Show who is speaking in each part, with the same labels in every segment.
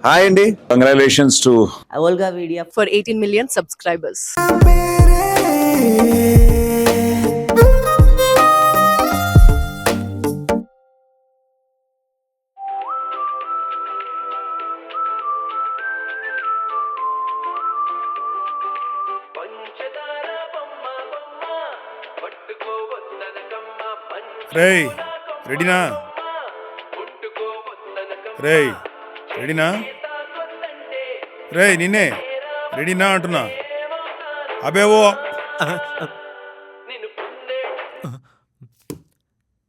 Speaker 1: Hi అండి, congratulations to
Speaker 2: Olga Media
Speaker 3: for 18 million subscribers.
Speaker 4: రేయ్ రెడీనా? రేయ్ రెడీనా? రేయ్ నిన్నే రెడీనా అంటున్నా. అబేవో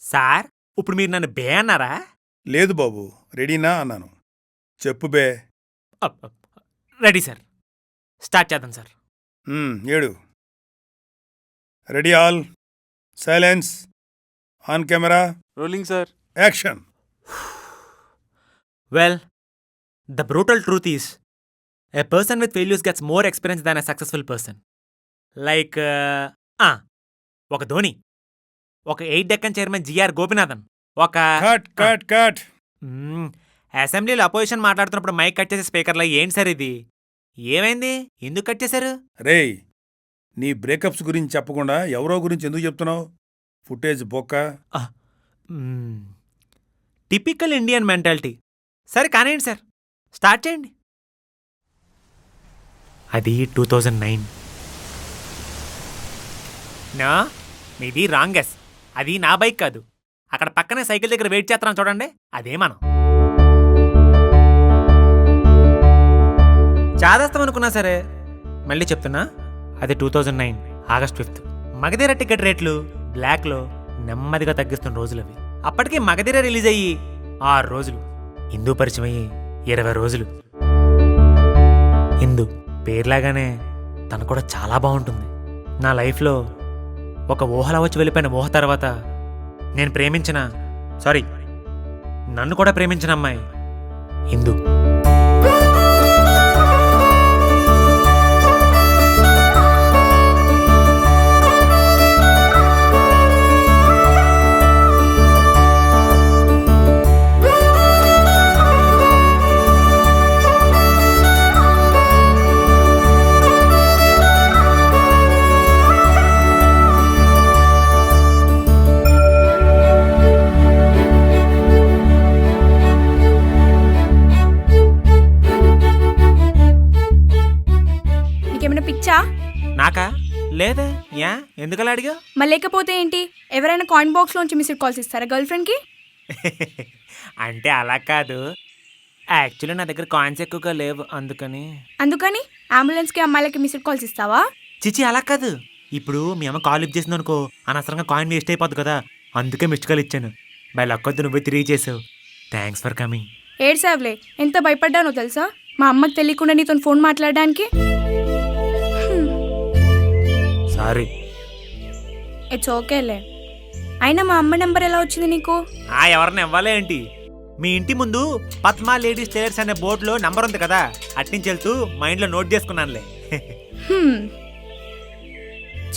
Speaker 5: సార్, ఇప్పుడు మీరు నన్ను బే అన్నారా?
Speaker 4: లేదు బాబు, రెడీనా అన్నాను. చెప్పు బే.
Speaker 5: రెడీ సార్, స్టార్ట్ చేద్దాం సార్.
Speaker 4: ఏడు. Ready all, silence, on camera,
Speaker 6: rolling sir.
Speaker 4: Action.
Speaker 5: Well, the brutal truth is a person with failures gets more experience than a successful person. Like, ఒక ధోని, ఒక 8 డెక్కన్ చైర్మన్ జిఆర్ గోపినాథన్, ఒక
Speaker 4: cut cut cut.
Speaker 5: అసెంబ్లీలో opposition మాట్లాడుతున్నప్పుడు mic cut చేసే స్పీకర్లో ఏంటి sir ఇది? ఏమైంది? ఎందుకు కట్ చేశారు?
Speaker 4: రేయ్, నీ బ్రేకప్స్ గురించి చెప్పకుండా ఎవరో గురించి ఎందుకు చెప్తున్నావు? ఫుటేజ్ బొక్క.
Speaker 5: Typical Indian mentality. సరే కానివ్వండి సార్, స్టార్ట్ చేయండి. అది 2009. నా మీది రాంగ్ గెస్. అది నా బైక్ కాదు. అక్కడ పక్కనే సైకిల్ దగ్గర వెయిట్ చేస్తున్నాం చూడండి, అదే మనం. చాదేస్తాం అనుకున్నా సరే మళ్ళీ చెప్తున్నా, అది 2009 ఆగస్ట్ 5. మగధీర టికెట్ రేట్లు బ్లాక్లో నెమ్మదిగా తగ్గిస్తున్న రోజులు అవి. అప్పటికి మగధీర రిలీజ్ అయ్యి 6 రోజులు, హిందూ పరిచయం అయ్యి 20 రోజులు. హిందూ పేర్లాగానే తను కూడా చాలా బాగుంటుంది. నా లైఫ్లో ఒక ఊహలా వచ్చి వెళ్ళిపోయిన ఊహ తర్వాత నేను ప్రేమించిన, సారీ నన్ను కూడా ప్రేమించిన అమ్మాయి హిందూ.
Speaker 7: పిచ్చా?
Speaker 5: నాకా? లేదే. యా, ఎందుకలా అడిగా?
Speaker 7: మరి లేకపోతే ఏంటి? ఎవరైనా కాయిన్ బాక్స్ లోంచి మిస్డ్ కాల్స్ ఇస్తారా గర్ల్ ఫ్రెండ్ కి?
Speaker 5: అంటే అలా కాదు, యాక్చువల్లీ నా దగ్గర కాయిన్స్ ఎక్కువగా లేవు, అందుకని.
Speaker 7: అందుకని అంబులెన్స్ కి అమ్మాయిలకి మిస్డ్ కాల్స్ ఇస్తావా?
Speaker 5: చిచి అలా కాదు. ఇప్పుడు మీ అమ్మ కాల్ లిఫ్ట్ చేసింది అనుకో, అనవసరంగా కాయిన్ వేస్ట్ అయిపోద్ది కదా, అందుకే మిస్డ్ కాల్ ఇచ్చాను. బై లక్కొద్దు నువ్వే తిరిగి చేసావు. Thanks for coming.
Speaker 7: ఏడ్సావులే, ఎంత భయపడ్డానో తెలుసా మా అమ్మకి తెలియకుండా నీతో ఫోన్ మాట్లాడడానికి.
Speaker 5: సారీ.
Speaker 7: ఇట్స్ ఓకేలే. అయినా మా అమ్మ నెంబర్ ఎలా వచ్చింది నీకు?
Speaker 5: ఎవరిని ఇవ్వాలే ఏంటి? మీ ఇంటి ముందు పద్మా లేడీస్ టైలర్స్ అనే బోర్డులో నంబర్ ఉంది కదా, అట్నుంచి వెళ్తూ మైండ్లో నోట్ చేసుకున్నానులే.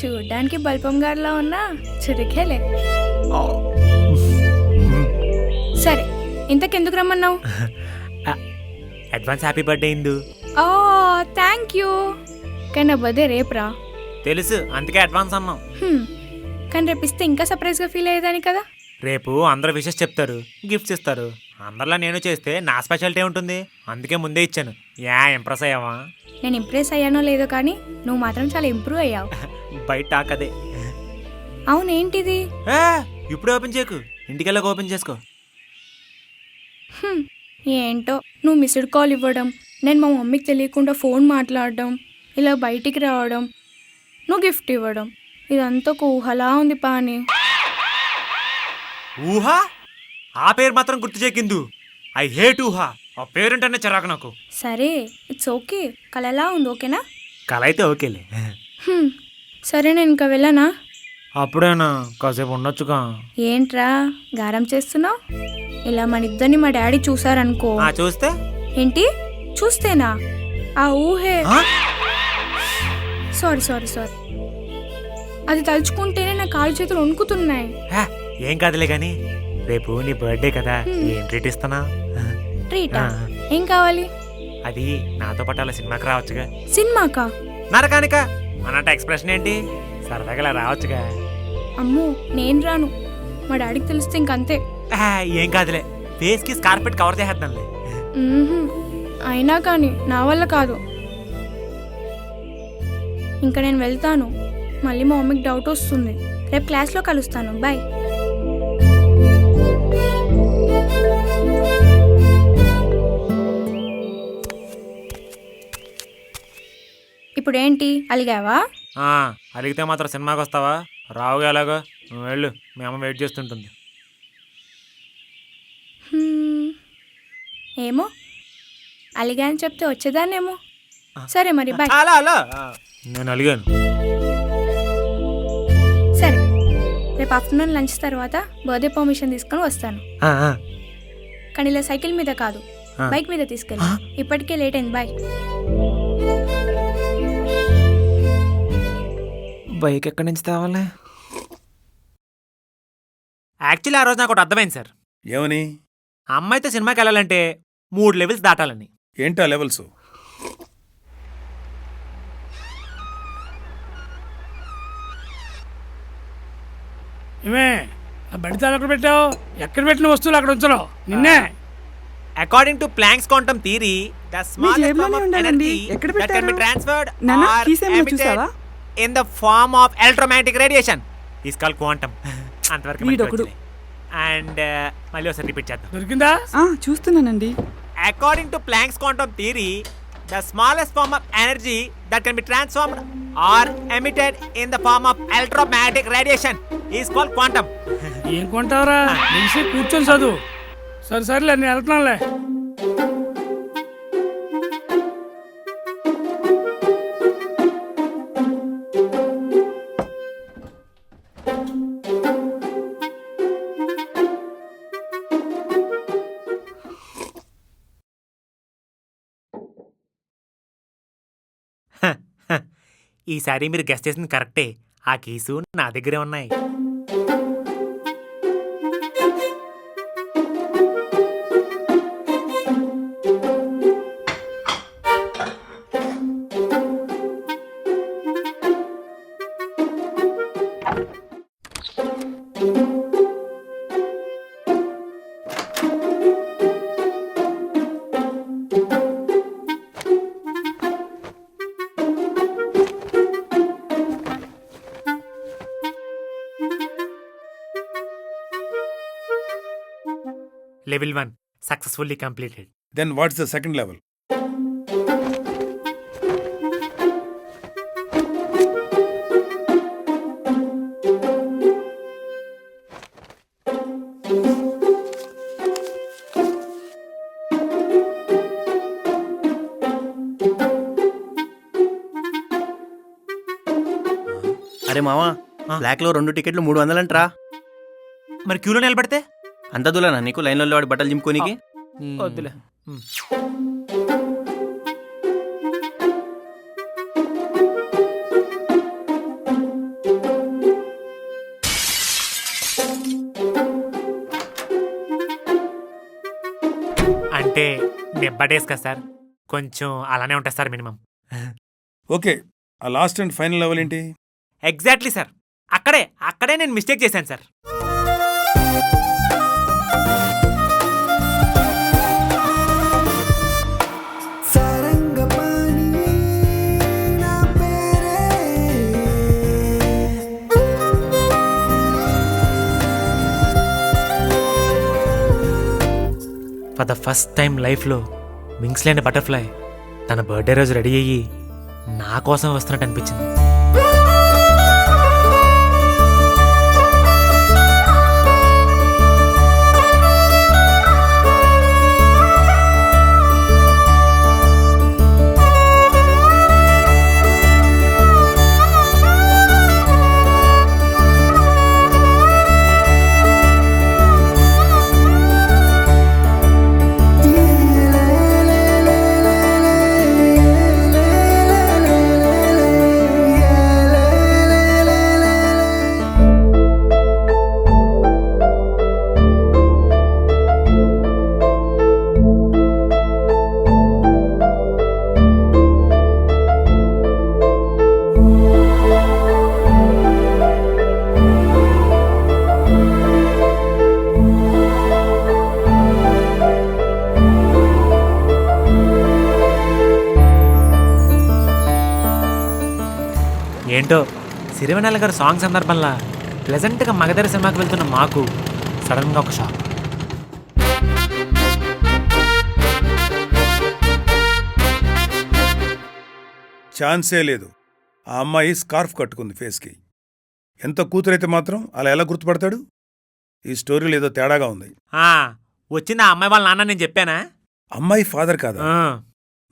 Speaker 7: చూడ్డానికి బల్పం గారిలా ఉన్నా చురుకేలే. సరే, ఇంతకెందుకు రమ్మన్నావు?
Speaker 5: Advance happy birthday Indu.
Speaker 7: Oh thank you. కానీ నా బర్త్డే రేపురా.
Speaker 5: తెలుసు, అందుకే అడ్వాన్స్ అన్నాం.
Speaker 7: కానీ రేపు ఇస్తే ఇంకా సర్ప్రైజ్గా ఫీల్ అయ్యేదాన్ని కదా.
Speaker 5: రేపు అందరూ విషెస్ చెప్తారు, గిఫ్ట్స్ ఇస్తారు. అందరిలా నేను చేస్తే నా స్పెషాలిటీ ఉంటుంది, అందుకే ముందే ఇచ్చాను. ఇంప్రెస్ అయ్యావా?
Speaker 7: నేను ఇంప్రెస్ అయ్యానో లేదో కానీ నువ్వు మాత్రం చాలా ఇంప్రూవ్ అయ్యావు.
Speaker 5: బయట టాకదే.
Speaker 7: అవునేంటిది?
Speaker 5: ఇప్పుడు ఓపెన్ చేయకు, ఇంటికెళ్ళక ఓపెన్ చేసుకో.
Speaker 7: ఏంటో, నువ్వు మిస్డ్ కాల్ ఇవ్వడం, నేను మా మమ్మీకి తెలియకుండా ఫోన్ మాట్లాడడం, ఇలా బయటికి రావడం, నువ్వు గిఫ్ట్ ఇవ్వడం, ఇదంతా ఒక ఊహలా ఉంది పాని.
Speaker 5: ఊహా? ఆ పేరు మాత్రం గుర్తు చేకిందు. ఐ హేట్ ఊహా. ఆ పేరుంటేనే చిరాకు నాకు.
Speaker 7: సరే, ఇట్స్ ఓకే. కళ ఎలా ఉంది? ఓకేనా?
Speaker 5: కళ అయితే ఓకేలే.
Speaker 7: సరే, నేను ఇంకా వెళ్ళనా?
Speaker 5: అప్పుడేనా? కాసేపు ఉండొచ్చుగా.
Speaker 7: ఏంట్రా గారం చేస్తున్నావు? ఇలా మన ఇద్దరిని మా డాడీ చూసారనుకో.
Speaker 5: చూస్తే
Speaker 7: ఏంటి? చూస్తేనా? ఆ ఊహే. సారీ సారీ సారీ, అది తలుచుకుంటేనే నా కాలు చేతులు వణుకుతున్నాయి.
Speaker 5: ఏం కాదులే గాని, రేపు నీ బర్త్డే కదా, ఏం ట్రీట్ ఇస్తానా?
Speaker 7: ట్రీటా? ఏం కావాలి?
Speaker 5: అది నాతో పాటు అలా సినిమాకి రావచ్చుగా.
Speaker 7: సినిమాకా?
Speaker 5: నరకానిక అన్నట్టు ఎక్స్ప్రెషన్ ఏంటి? సరదాగా ఇలా రావచ్చుగా.
Speaker 7: అమ్మో నేను రాను, మా డాడీకి తెలిస్తే ఇంకంతే.
Speaker 5: ఏం కాదులే, ఫేస్ కి స్కార్పెట్ కవర్ చేసేద్దాంలే.
Speaker 7: అయినా కానీ నా వల్ల కాదు. ఇంకా నేను వెళ్తాను, మళ్ళీ మా మమ్మీకి డౌట్ వస్తుంది. రేపు క్లాస్లో కలుస్తాను, బాయ్. ఇప్పుడు ఏంటి అలిగావా?
Speaker 5: అలిగితే మాత్రం సినిమాకి వస్తావా? రావుగా ఎలాగో, నువ్వు వెళ్ళు, మీ అమ్మ వెయిట్ చేస్తుంటుంది.
Speaker 7: ఏమో, అలిగా అని చెప్తే వచ్చేదాన్నేమో. సరే మరి బాయ్.
Speaker 5: అలా అలా నేను అలిగాను.
Speaker 7: సరే, రేపు ఆఫ్టర్నూన్ లంచ్ తర్వాత బర్త్డే పర్మిషన్ తీసుకొని వస్తాను. కానీ ఇలా సైకిల్ మీద కాదు, బైక్ మీద తీసుకెళ్ళి. ఇప్పటికే లేట్ అయింది, బాయ్.
Speaker 5: బైక్ ఎక్కడి నుంచి తేవాలి? యాక్చువల్లీ ఆ రోజు నాకు ఒకటి అర్థమైంది సార్.
Speaker 4: ఏమని?
Speaker 5: ఆ అమ్మాయితో సినిమాకి వెళ్ళాలంటే 3 లెవెల్స్ దాటాలని.
Speaker 4: ఏంటా లెవెల్స్?
Speaker 2: ఏమే ఆ బండి తాళం ఎక్కడ పెట్టావు? ఎక్కడ పెట్టిన వస్తువులు అక్కడ ఉంచను నిన్నే.
Speaker 5: According to Planck's quantum theory, the smallest form of energy that can be transferred or emitted in the form of electromagnetic radiation is called quantum. అంతవరకు. అండ్ మళ్ళీ ఒకసారి రిపీట్ చేద్దాం.
Speaker 2: దొరికిందా?
Speaker 6: చూస్తున్నానండి.
Speaker 5: According to Planck's quantum theory, the smallest form of energy that can be transformed or emitted in the form of electromagnetic radiation is called quantum.
Speaker 2: ఏం కొంటావరా? నిలిచి కూర్చొని చదువు. సరే సరేలే, నేను వెళ్తున్నానులే.
Speaker 5: ఈసారి మీరు గెస్ట్ చేసింది కరెక్టే. ఆ కేసు నా దగ్గరే ఉన్నాయి. Level 1 successfully completed.
Speaker 4: Then what's the second level?
Speaker 8: అరే మావా, బ్లాక్ లో 2 టికెట్లు 300 అంటరా.
Speaker 5: మరి క్యూలో నిలబడితే
Speaker 8: అంత దూలనా నీకు లైన్లో వాడి బట్టలు చింపుకోనికి?
Speaker 5: వద్దులే. అంటే డేస్ కదా సార్, కొంచెం అలానే ఉంటుంది సార్ మినిమం.
Speaker 4: ఓకే, ఆ లాస్ట్ అండ్ ఫైనల్ లెవెల్ ఏంటి?
Speaker 5: ఎగ్జాక్ట్లీ సార్, అక్కడే నేను మిస్టేక్ చేశాను sir. For the first time లైఫ్లో వింగ్స్ లేని బటర్ఫ్లై తన బర్త్డే రోజు రెడీ అయ్యి నా కోసం వస్తున్నట్టు అనిపించింది. ఏంటో సిరివెన్నెల గారి సాంగ్ సందర్భంలో ప్లెజెంట్గా మగధీర సినిమాకి వెళ్తున్న మాకు సడన్గా ఒక షాక్.
Speaker 4: ఛాన్సే లేదు. ఆ అమ్మాయి స్కార్ఫ్ కట్టుకుంది ఫేస్కి. ఎంత కూతురైతే మాత్రం అలా ఎలా గుర్తుపడతాడు? ఈ స్టోరీలో ఏదో తేడాగా ఉంది.
Speaker 5: వచ్చింది ఆ అమ్మాయి వాళ్ళ నాన్న, నేను చెప్పానా?
Speaker 4: అమ్మాయి ఫాదర్ కాదా?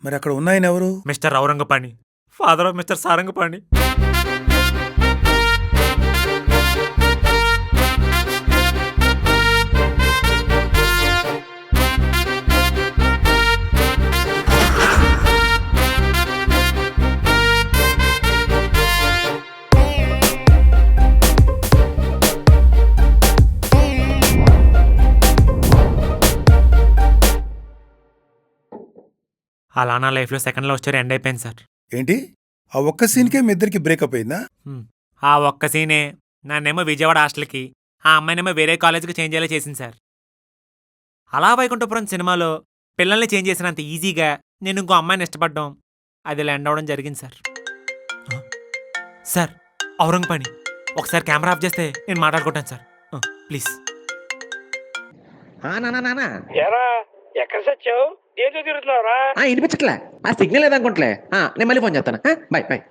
Speaker 4: మరి అక్కడ ఉన్నాయన ఎవరు?
Speaker 5: Mister Aurangapani, father of mister Sarangapani. అలా నా లైఫ్లో సెకండ్ లవ్ స్టోరీ ఎండ్ అయిపోయింది సార్.
Speaker 4: ఏంటి? ఆ ఒక్క సీన్కే మీ ఇద్దరికి బ్రేకప్ అయిందా?
Speaker 5: ఆ ఒక్క సీనే నన్నేమో విజయవాడ హాస్టల్కి, ఆ అమ్మాయినేమో వేరే కాలేజీకి చేంజ్ అయ్యేలా చేసింది సార్. అలా వైకుంఠపురం సినిమాలో పిల్లల్ని చేంజ్ చేసినంత ఈజీగా నేను ఇంకో అమ్మాయిని ఇష్టపడ్డం, అది ఇలా ఎండ్ అవ్వడం జరిగింది సార్. సార్ ఔరంగపాణి, ఒకసారి కెమెరా ఆఫ్ చేస్తే నేను మాట్లాడుకుంటాను సార్, ప్లీజ్.
Speaker 6: నానా
Speaker 2: ఎరా ఎక్కడ సచ్చావు? దేంతో తిరుగుతున్నావురా?
Speaker 6: వినిపించట్లే, ఆ సిగ్నల్ లేదనుకుంటలే. నేను మళ్ళీ ఫోన్ చేస్తాను. Bye bye.